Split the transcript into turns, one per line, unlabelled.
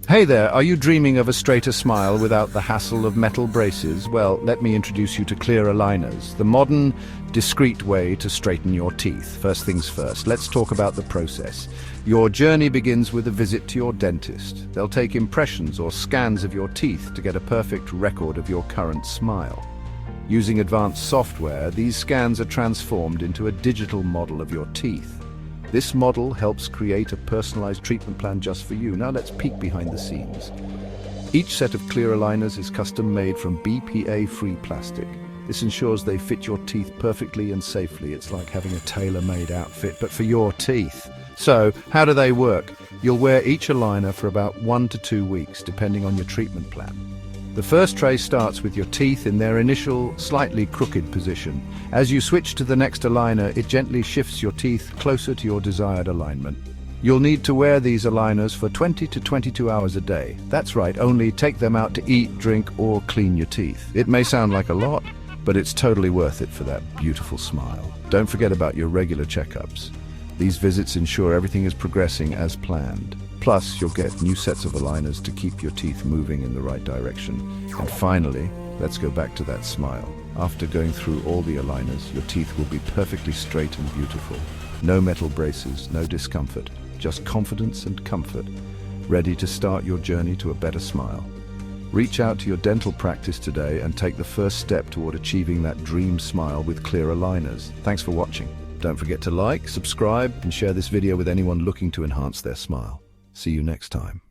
Hey there, are you dreaming of a straighter smile without the hassle of metal braces? Well, let me introduce you to clear aligners, the modern, discreet way to straighten your teeth. First things first, let's talk about the process. Your journey begins with a visit to your dentist. They'll take impressions or scans of your teeth to get a perfect record of your current smile. Using advanced software, these scans are transformed into a digital model of your teeth. This model helps create a personalized treatment plan just for you. Now let's peek behind the scenes. Each set of clear aligners is custom made from BPA-free plastic. This ensures they fit your teeth perfectly and safely. It's like having a tailor-made outfit, but for your teeth. So, how do they work? You'll wear each aligner for about 1 to 2 weeks, depending on your treatment plan. The first tray starts with your teeth in their initial, slightly crooked position. As you switch to the next aligner, it gently shifts your teeth closer to your desired alignment. You'll need to wear these aligners for 20 to 22 hours a day. That's right, only take them out to eat, drink, or clean your teeth. It may sound like a lot, but it's totally worth it for that beautiful smile. Don't forget about your regular checkups. These visits ensure everything is progressing as planned. Plus, you'll get new sets of aligners to keep your teeth moving in the right direction. And finally, let's go back to that smile. After going through all the aligners, your teeth will be perfectly straight and beautiful. No metal braces, no discomfort, just confidence and comfort. Ready to start your journey to a better smile. Reach out to your dental practice today and take the first step toward achieving that dream smile with clear aligners. Thanks for watching. Don't forget to like, subscribe, and share this video with anyone looking to enhance their smile. See you next time.